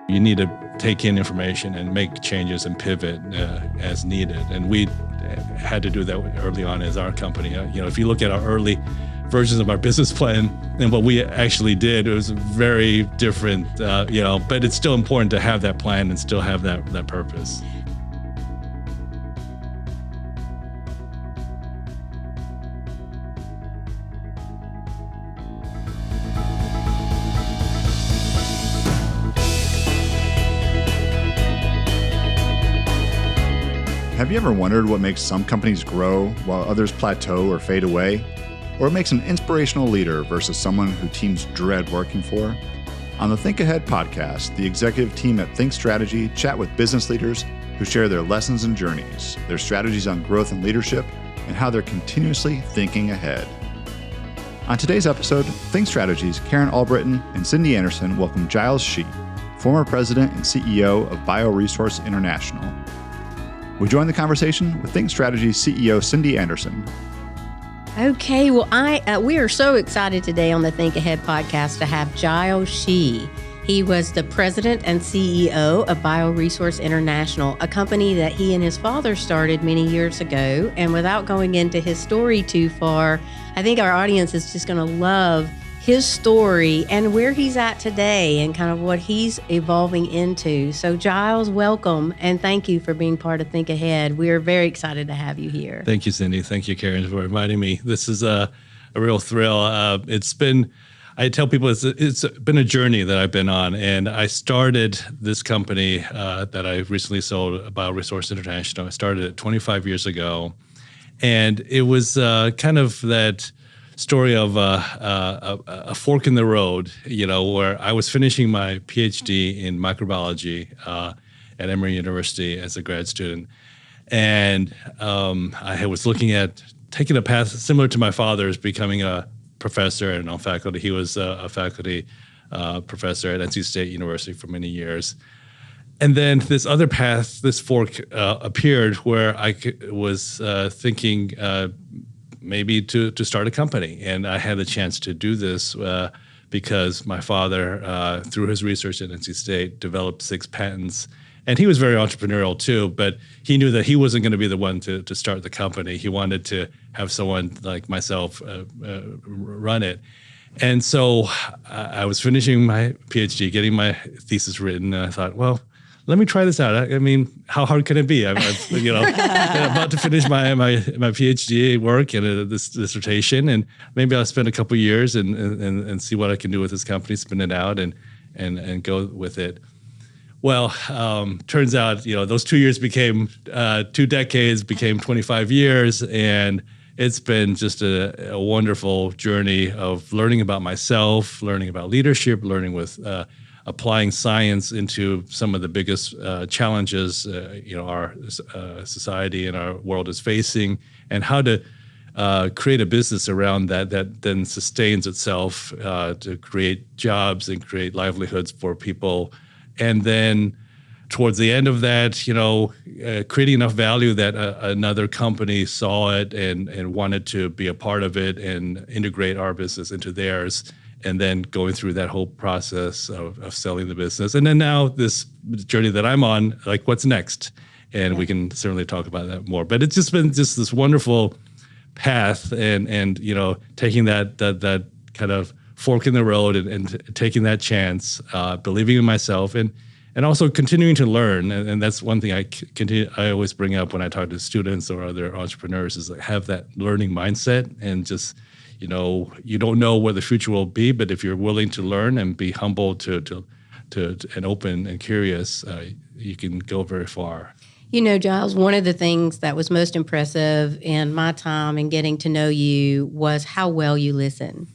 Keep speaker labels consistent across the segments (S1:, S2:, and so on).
S1: You need to take in information and make changes and pivot as needed. And we had to do that early on as our company. If you look at our early versions of our business plan and what we actually did, it was very different, but it's still important to have that plan and still have that purpose.
S2: Have you ever wondered what makes some companies grow while others plateau or fade away? Or what makes an inspirational leader versus someone who teams dread working for? On the Think Ahead podcast, the executive team at Thinc Strategy chat with business leaders who share their lessons and journeys, their strategies on growth and leadership, and how they're continuously thinking ahead. On today's episode, Thinc Strategy's Karen Albritton and Cindy Anderson welcome Giles Shih, former president and CEO of Bioresource International. We join the conversation with Thinc Strategy's CEO, Cindy Anderson.
S3: Okay, well, we are so excited today on the Think Ahead podcast to have Giles Shih. He was the president and CEO of Bioresource International, a company that he and his father started many years ago. And without going into his story too far, I think our audience is just going to love his story and where he's at today and kind of what he's evolving into. So Giles, welcome, and thank you for being part of Think Ahead. We are very excited to have you here.
S1: Thank you, Cindy. Thank you, Karen, for inviting me. This is a real thrill. I tell people it's been a journey that I've been on, and I started this company that I recently sold, Bioresource International. I started it 25 years ago, and it was kind of that story of a fork in the road, where I was finishing my PhD in microbiology at Emory University as a grad student. And I was looking at taking a path similar to my father's, becoming a professor and on faculty. He was a faculty professor at NC State University for many years. And then this other path, this fork appeared where I was thinking maybe to start a company. And I had the chance to do this because my father, through his research at NC State, developed 6 patents. And he was very entrepreneurial too, but he knew that he wasn't going to be the one to start the company. He wanted to have someone like myself run it. And so I was finishing my PhD, getting my thesis written, and I thought, well, let me try this out. I mean, how hard can it be? I'm about to finish my PhD work and this dissertation, and maybe I'll spend a couple years and see what I can do with this company, spin it out, and go with it. Well, turns out, those 2 years became 2 decades, became 25 years, and it's been just a wonderful journey of learning about myself, learning about leadership, learning with applying science into some of the biggest challenges our society and our world is facing, and how to create a business around that then sustains itself to create jobs and create livelihoods for people. And then towards the end of that, creating enough value that another company saw it and wanted to be a part of it and integrate our business into theirs. And then going through that whole process of selling the business. And then now this journey that I'm on, like what's next? And we can certainly talk about that more. But it's just been just this wonderful path and taking that kind of fork in the road and taking that chance, believing in myself and also continuing to learn. And that's one thing I always bring up when I talk to students or other entrepreneurs is like have that learning mindset and just you don't know where the future will be, but if you're willing to learn and be humble to and open and curious, you can go very far.
S3: Giles, one of the things that was most impressive in my time in getting to know you was how well you listen.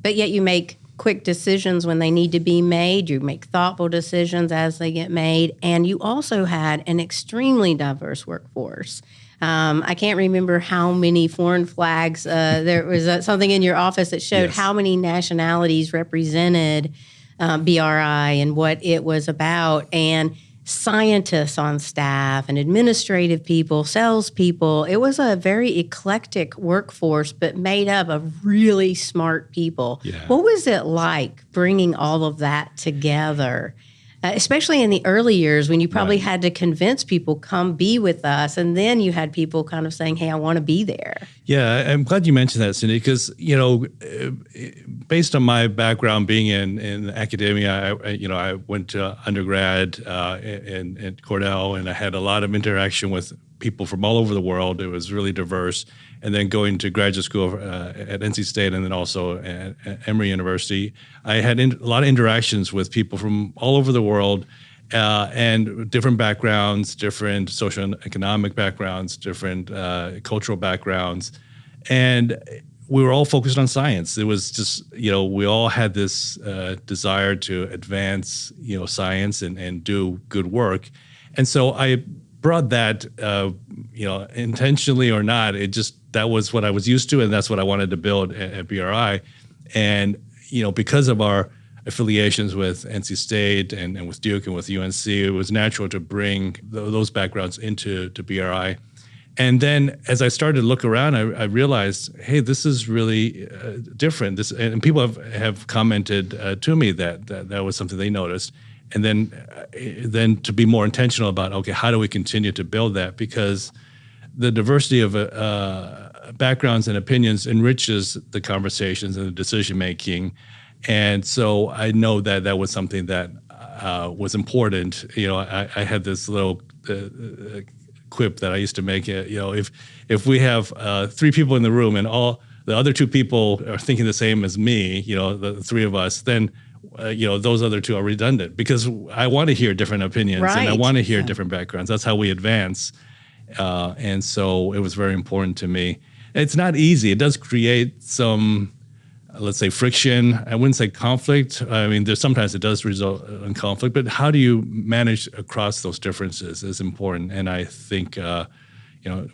S3: But yet you make quick decisions when they need to be made. You make thoughtful decisions as they get made. And you also had an extremely diverse workforce. I can't remember how many foreign flags. There was something in your office that showed how many nationalities represented BRI and what it was about. And scientists on staff and administrative people, salespeople. It was a very eclectic workforce, but made up of really smart people.
S1: Yeah.
S3: What was it like bringing all of that together? especially in the early years when you probably had to convince people, come be with us. And then you had people kind of saying, hey, I want to be there.
S1: Yeah, I'm glad you mentioned that, Cindy, because, based on my background being in academia, I went to undergrad in Cornell, and I had a lot of interaction with people from all over the world. It was really diverse. And then going to graduate school at NC State and then also at Emory University, I had a lot of interactions with people from all over the world and different backgrounds, different social and economic backgrounds, different cultural backgrounds. And we were all focused on science. It was just, we all had this desire to advance, science and do good work. And so I brought that, intentionally or not, that was what I was used to, and that's what I wanted to build at BRI. And, because of our affiliations with NC State and with Duke and with UNC, it was natural to bring those backgrounds into BRI. And then as I started to look around, I realized, hey, this is really different. And people have commented to me that was something they noticed. And then to be more intentional about, okay, how do we continue to build that? Because the diversity of backgrounds and opinions enriches the conversations and the decision making. And so I know that was something that was important. I had this little quip that I used to make. If we have 3 people in the room and all the other 2 people are thinking the same as me, the 3 of us, then those other 2 are redundant, because I want to hear different opinions and I want to hear different backgrounds. That's how we advance. And so it was very important to me. It's not easy. It does create some, let's say, friction. I wouldn't say conflict. I mean, sometimes it does result in conflict, but how do you manage across those differences is important. And I think,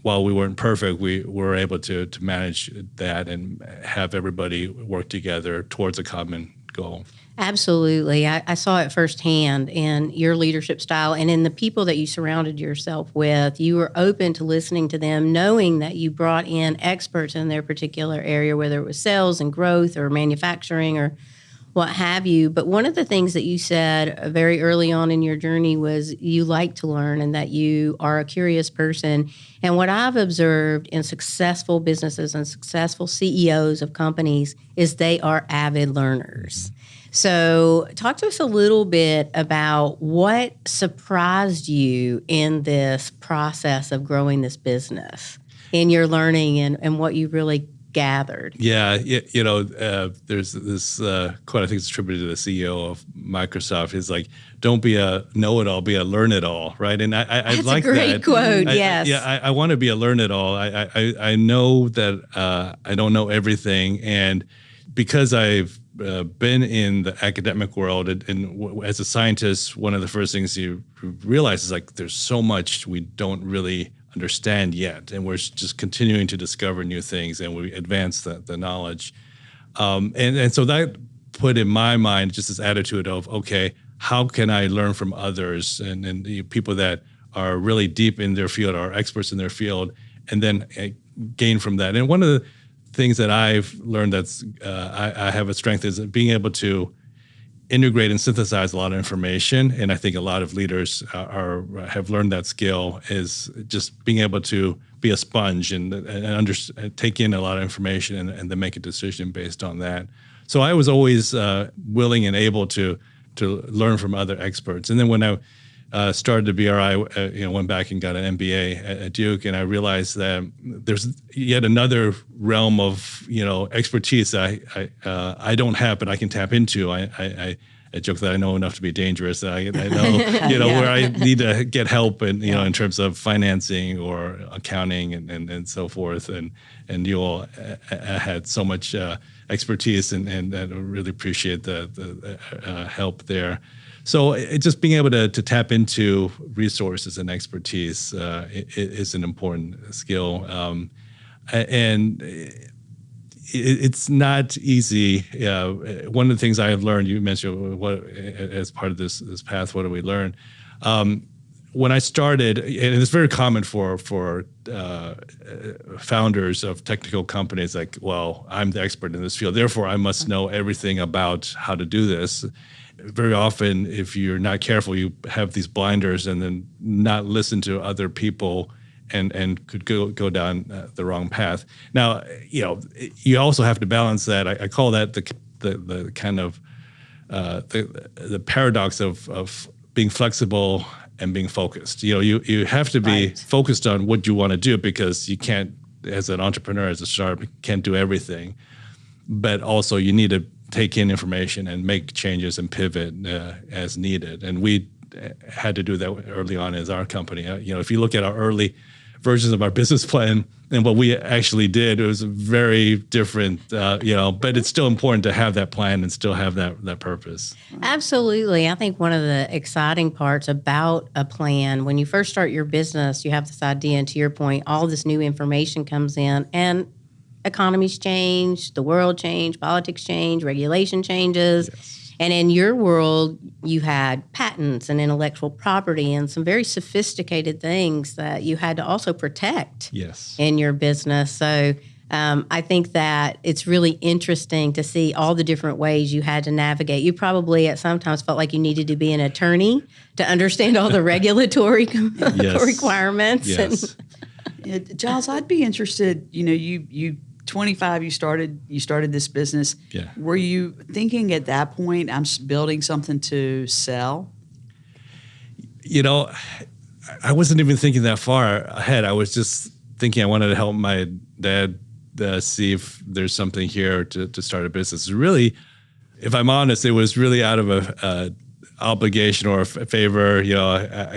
S1: while we weren't perfect, we were able to manage that and have everybody work together towards a common goal.
S3: Absolutely. I saw it firsthand in your leadership style and in the people that you surrounded yourself with. You were open to listening to them, knowing that you brought in experts in their particular area, whether it was sales and growth or manufacturing or what have you. But one of the things that you said very early on in your journey was you like to learn and that you are a curious person. And what I've observed in successful businesses and successful CEOs of companies is they are avid learners. So talk to us a little bit about what surprised you in this process of growing this business, in your learning and what you really gathered.
S1: Yeah, there's this quote, I think it's attributed to the CEO of Microsoft. He's like, don't be a know-it-all, be a learn-it-all, right? And I
S3: That's
S1: like
S3: a great
S1: that.
S3: quote, yes.
S1: I want to be a learn-it-all. I know that I don't know everything, and because I've been in the academic world and as a scientist, one of the first things you realize is like there's so much we don't really understand yet, and we're just continuing to discover new things, and we advance the knowledge. And so that put in my mind just this attitude of, okay, how can I learn from others and the people that are really deep in their field, are experts in their field, and then gain from that. And one of the things that I've learned that's I have a strength is being able to integrate and synthesize a lot of information. And I think a lot of leaders have learned that skill, is just being able to be a sponge and take in a lot of information and then make a decision based on that. So I was always willing and able to learn from other experts. And then when I started the BRI, went back and got an MBA at Duke, and I realized that there's yet another realm of expertise that I don't have, but I can tap into. I joke that I know enough to be dangerous. I know where I need to get help, and in terms of financing or accounting and so forth. And you all had so much expertise, and I really appreciate the help there. So just being able to tap into resources and expertise is an important skill. And it's not easy. One of the things I have learned, you mentioned as part of this path, what do we learn? when I started, and it's very common for founders of technical companies, like, well, I'm the expert in this field, therefore I must know everything about how to do this. Very often, if you're not careful, you have these blinders and then not listen to other people and could go down the wrong path. Now, you also have to balance that. I call that the kind of the paradox of being flexible and being focused. You have to be focused on what you want to do, because you can't, as an entrepreneur, as a startup, can't do everything. But also you need to take in information and make changes and pivot as needed. And we had to do that early on as our company. If you look at our early versions of our business plan and what we actually did, it was very different, but it's still important to have that plan and still have that purpose.
S3: Absolutely. I think one of the exciting parts about a plan, when you first start your business, you have this idea, and to your point, all this new information comes in, and economies change, the world change, politics change, regulation changes. Yes. And in your world, you had patents and intellectual property and some very sophisticated things that you had to also protect in your business. So I think that it's really interesting to see all the different ways you had to navigate. You probably at sometimes felt like you needed to be an attorney to understand all the regulatory requirements.
S4: Yes. Giles, I'd be interested, you 25, you started this business.
S1: Yeah.
S4: Were you thinking at that point, I'm building something to sell?
S1: I wasn't even thinking that far ahead. I was just thinking I wanted to help my dad see if there's something here to start a business. Really, if I'm honest, it was really out of a obligation or a favor.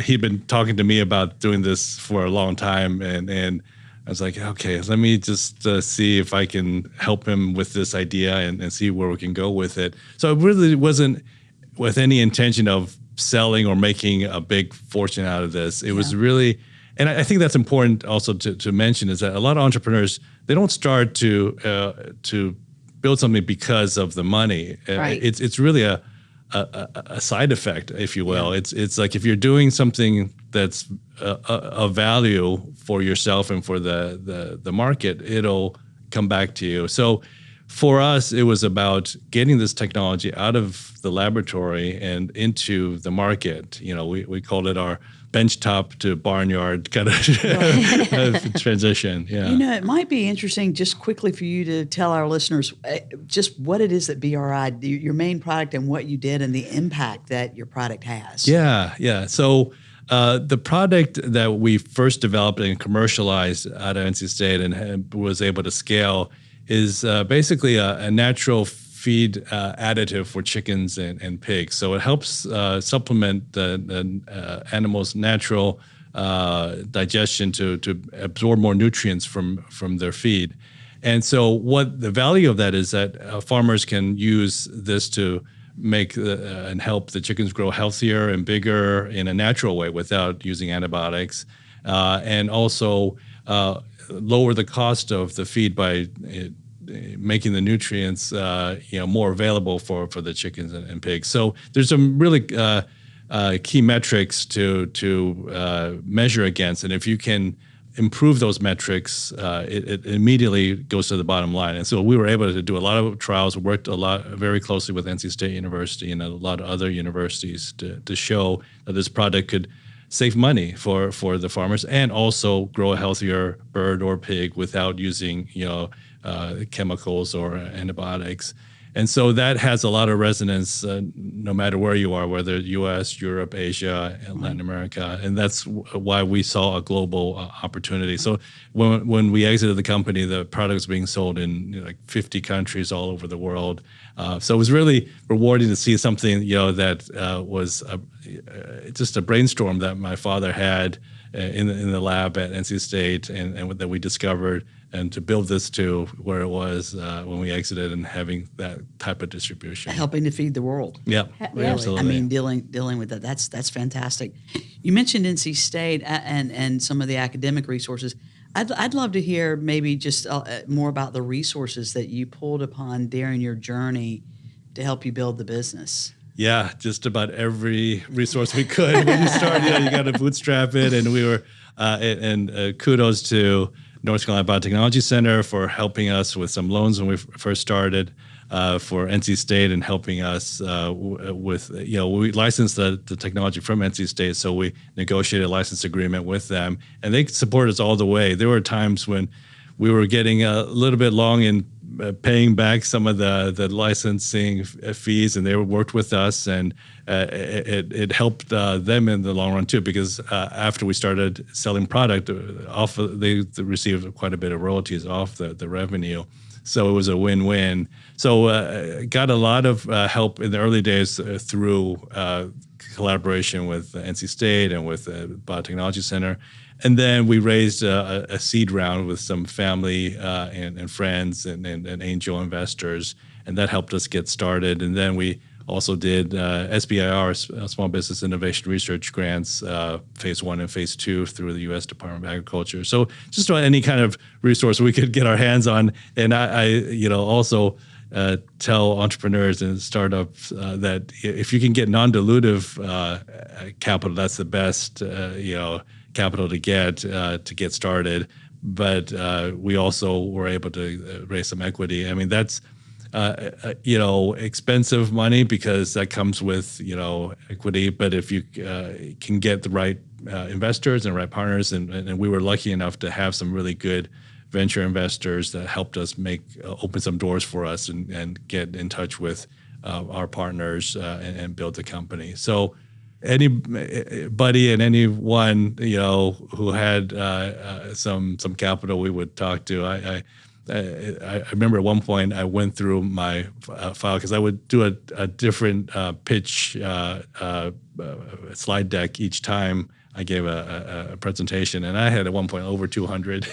S1: He'd been talking to me about doing this for a long time, and I was like, okay, let me just see if I can help him with this idea and see where we can go with it. So it really wasn't with any intention of selling or making a big fortune out of this. It was really, and I think that's important also to mention, is that a lot of entrepreneurs, they don't start to build something because of the money. It's really a side effect, if you will. It's like if you're doing something that's of value for yourself and for the market, it'll come back to you. So for us, it was about getting this technology out of the laboratory and into the market. We called it our benchtop to barnyard kind of transition. Yeah.
S4: It might be interesting just quickly for you to tell our listeners just what it is that BRI, your main product, and what you did and the impact that your product has.
S1: Yeah. So the product that we first developed and commercialized out of NC State and was able to scale is basically a natural feed additive for chickens and pigs. So it helps supplement the animals' natural digestion to absorb more nutrients from their feed. And so what the value of that is that farmers can use this to make and help the chickens grow healthier and bigger in a natural way without using antibiotics, and also lower the cost of the feed by making the nutrients more available for the chickens and pigs. So there's some really key metrics to measure against, and if you can improve those metrics, it immediately goes to the bottom line. And so we were able to do a lot of trials, worked very closely with NC State University and a lot of other universities to show that this product could save money for the farmers and also grow a healthier bird or pig without using chemicals or antibiotics. And so that has a lot of resonance no matter where you are, whether U.S., Europe, Asia, and Latin America. And that's why we saw a global opportunity. So when we exited the company, the product was being sold in like 50 countries all over the world. So it was really rewarding to see something that was just a brainstorm that my father had in the lab at NC State and that we discovered, and to build this to where it was when we exited and having that type of distribution.
S4: Helping to feed the world.
S1: Yeah,
S4: really.
S1: Absolutely.
S4: I mean, dealing with that, that's fantastic. You mentioned NC State and some of the academic resources. I'd love to hear maybe just more about the resources that you pulled upon during your journey to help you build the business.
S1: Yeah, just about every resource we could. When you start, you got to bootstrap it, and we were, kudos to North Carolina Biotechnology Center for helping us with some loans when we first started, for NC State and helping us with, we licensed the technology from NC State, so we negotiated a license agreement with them, and they supported us all the way. There were times when we were getting a little bit long in paying back some of the licensing fees, and they worked with us, and it helped them in the long run too, because after we started selling product, they received quite a bit of royalties off the revenue. So it was a win-win. So got a lot of help in the early days through collaboration with NC State and with the Biotechnology Center. And then we raised a seed round with some family and friends and angel investors, and that helped us get started. And then we also did SBIR, Small Business Innovation Research grants, phase 1 and phase 2 through the U.S. Department of Agriculture. So just about any kind of resource we could get our hands on. And I also tell entrepreneurs and startups that if you can get non-dilutive capital, that's the best, capital to get started. But we also were able to raise some equity. I mean, that's expensive money because that comes with equity. But if you can get the right investors and right partners, and we were lucky enough to have some really good venture investors that helped us open some doors for us and get in touch with our partners and build the company. So anybody and anyone who had some capital, we would talk to. I remember at one point I went through my file because I would do a different pitch slide deck each time I gave a presentation, and I had at one point over 200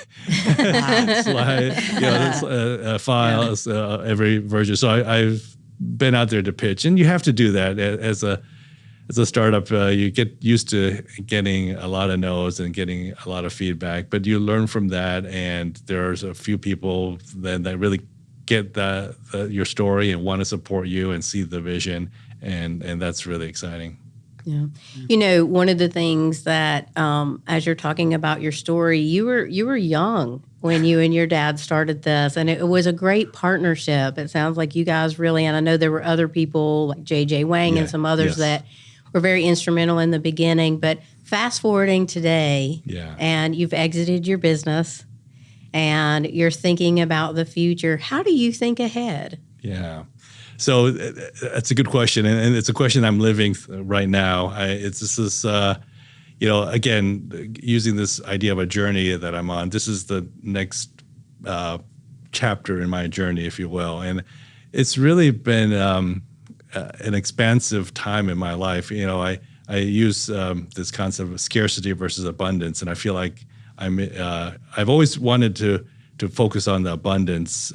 S1: files every version. So I've been out there to pitch, and you have to do that as a startup. You get used to getting a lot of no's and getting a lot of feedback, but you learn from that. And there's a few people that really get your story and want to support you and see the vision, and that's really exciting.
S3: Yeah. One of the things that, as you're talking about your story, you were young when you and your dad started this, and it was a great partnership. It sounds like you guys really, and I know there were other people like J.J. Wang and some others that were very instrumental in the beginning. But fast forwarding today, and you've exited your business, and you're thinking about the future. How do you think ahead?
S1: Yeah. So that's a good question, and it's a question I'm living right now. Again, using this idea of a journey that I'm on. This is the next chapter in my journey, if you will, and it's really been an expansive time in my life. I use this concept of scarcity versus abundance, and I feel like I've always wanted to focus on the abundance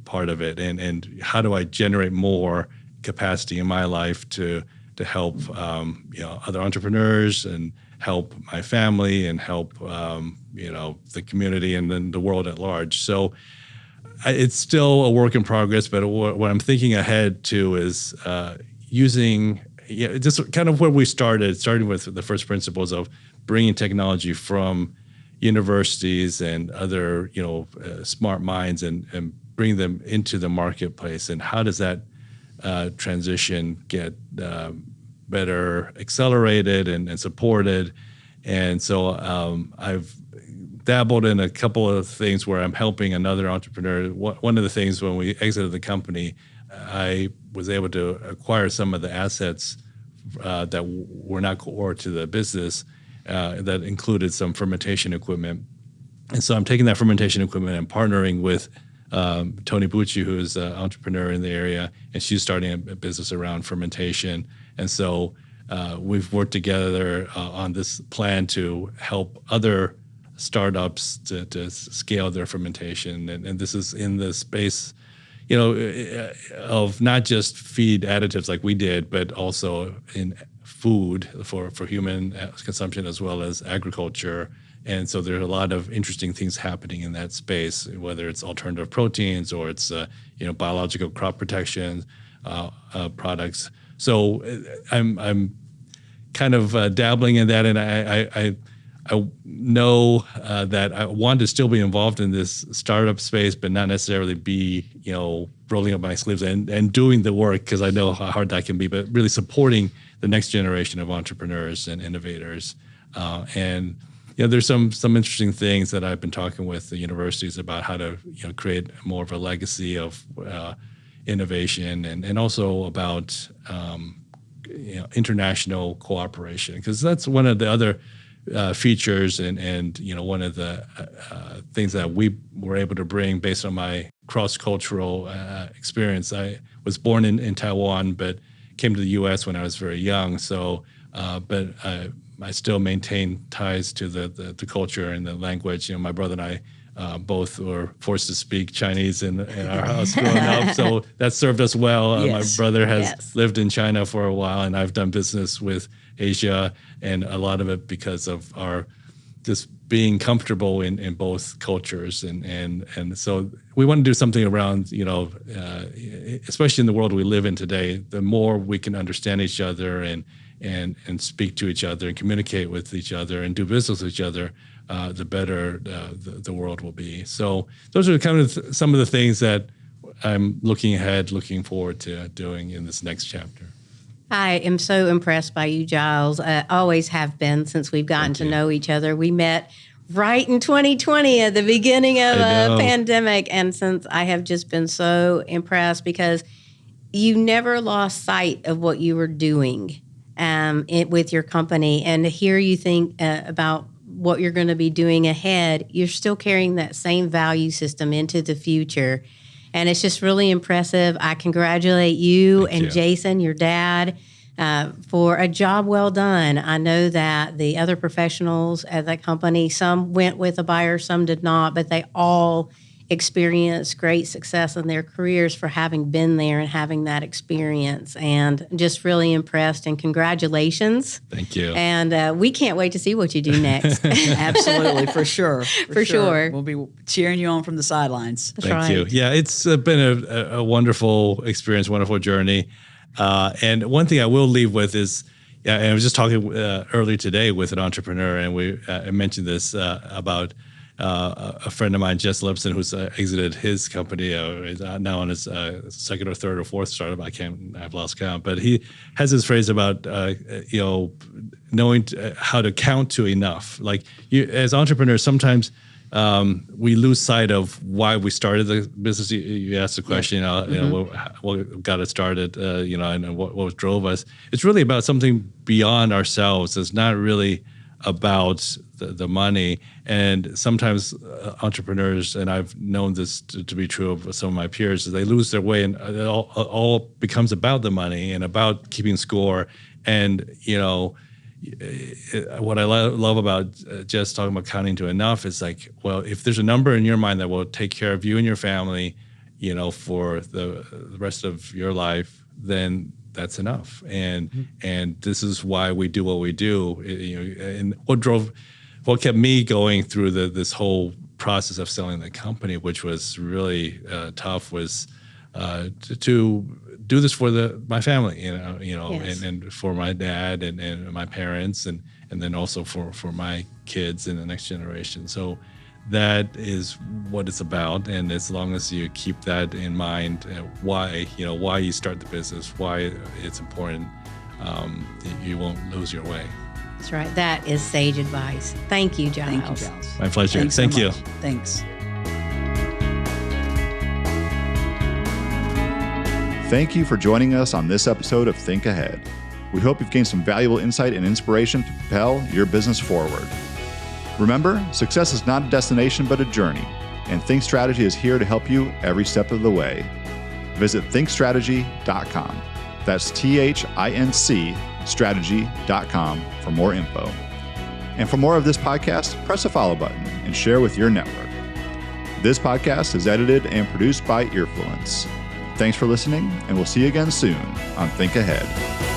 S1: part of it, and how do I generate more capacity in my life to help other entrepreneurs and help my family and help the community and then the world at large. So it's still a work in progress, but what I'm thinking ahead to is using just kind of where we starting with the first principles of bringing technology from universities and other smart minds and bring them into the marketplace, and how does that transition get better accelerated and supported. And so I've dabbled in a couple of things where I'm helping another entrepreneur. One of the things when we exited the company, I was able to acquire some of the assets that were not core to the business, that included some fermentation equipment. And so I'm taking that fermentation equipment and partnering with Tony Bucci, who's an entrepreneur in the area, and she's starting a business around fermentation. And so we've worked together on this plan to help other startups to scale their fermentation. And this is in the space, of not just feed additives like we did, but also in food for human consumption as well as agriculture. And so there's a lot of interesting things happening in that space, whether it's alternative proteins or it's biological crop protection products. So I'm kind of dabbling in that, and I know that I want to still be involved in this startup space, but not necessarily be, rolling up my sleeves and doing the work, because I know how hard that can be, but really supporting the next generation of entrepreneurs and innovators. And there's some interesting things that I've been talking with the universities about how to create more of a legacy of innovation, and also about international cooperation, because that's one of the other features and one of the things that we were able to bring based on my cross-cultural experience. I was born in Taiwan, but came to the U.S. when I was very young. So, but I still maintain ties to the culture and the language. My brother and I both were forced to speak Chinese in our house growing up, so that served us well.
S4: Yes.
S1: My brother has lived in China for a while, and I've done business with Asia, and a lot of it because of our just being comfortable in both cultures, and so we want to do something around, especially in the world we live in today. The more we can understand each other and speak to each other and communicate with each other and do business with each other, the better the world will be. So those are kind of some of the things that I'm looking forward to doing in this next chapter.
S3: I am so impressed by you, Giles. I always have been since we've gotten to know each other. We met right in 2020 at the beginning of a pandemic. And since I have just been so impressed because you never lost sight of what you were doing with your company. And to hear you think about what you're going to be doing ahead, you're still carrying that same value system into the future. And it's just really impressive. I congratulate you and Jason, your dad, for a job well done. I know that the other professionals at that company, some went with a buyer, some did not, but they all experienced great success in their careers for having been there and having that experience. And just really impressed, and congratulations.
S1: Thank you.
S3: And we can't wait to see what you do next.
S4: Absolutely, for sure.
S3: For sure.
S4: We'll be cheering you on from the sidelines.
S3: That's
S1: Thank
S3: right.
S1: you. Yeah, it's been a wonderful experience, wonderful journey. And one thing I will leave with is, and I was just talking earlier today with an entrepreneur, and I mentioned this about a friend of mine, Jess Lipson, who's exited his company, is now on his second or third or fourth startup. I've lost count, but he has this phrase about knowing how to count to enough. Like as entrepreneurs, sometimes we lose sight of why we started the business. You asked the question, what got us started, and what drove us. It's really about something beyond ourselves. It's not really about the money. And sometimes entrepreneurs, and I've known this to be true of some of my peers, is they lose their way, and it all becomes about the money and about keeping score. And what I love about just talking about counting to enough is like, well, if there's a number in your mind that will take care of you and your family, for the rest of your life, then that's enough. And this is why we do what we do. And what kept me going through this whole process of selling the company, which was really tough, was to do this for my family,
S3: Yes.
S1: and for my dad and my parents, and then also for my kids and the next generation. So that is what it's about. And as long as you keep that in mind, why you start the business, why it's important, you won't lose your way.
S3: That's right. That is sage advice. Thank you, Giles.
S4: Thank you, Giles.
S1: My pleasure.
S4: Thanks so
S1: Thank you.
S4: much. Thanks.
S2: Thank you for joining us on this episode of Think Ahead. We hope you've gained some valuable insight and inspiration to propel your business forward. Remember, success is not a destination but a journey, and Thinc Strategy is here to help you every step of the way. Visit thincstrategy.com. That's THINC strategy.com for more info. And for more of this podcast, press the follow button and share with your network. This podcast is edited and produced by Earfluence. Thanks for listening, and we'll see you again soon on Think Ahead.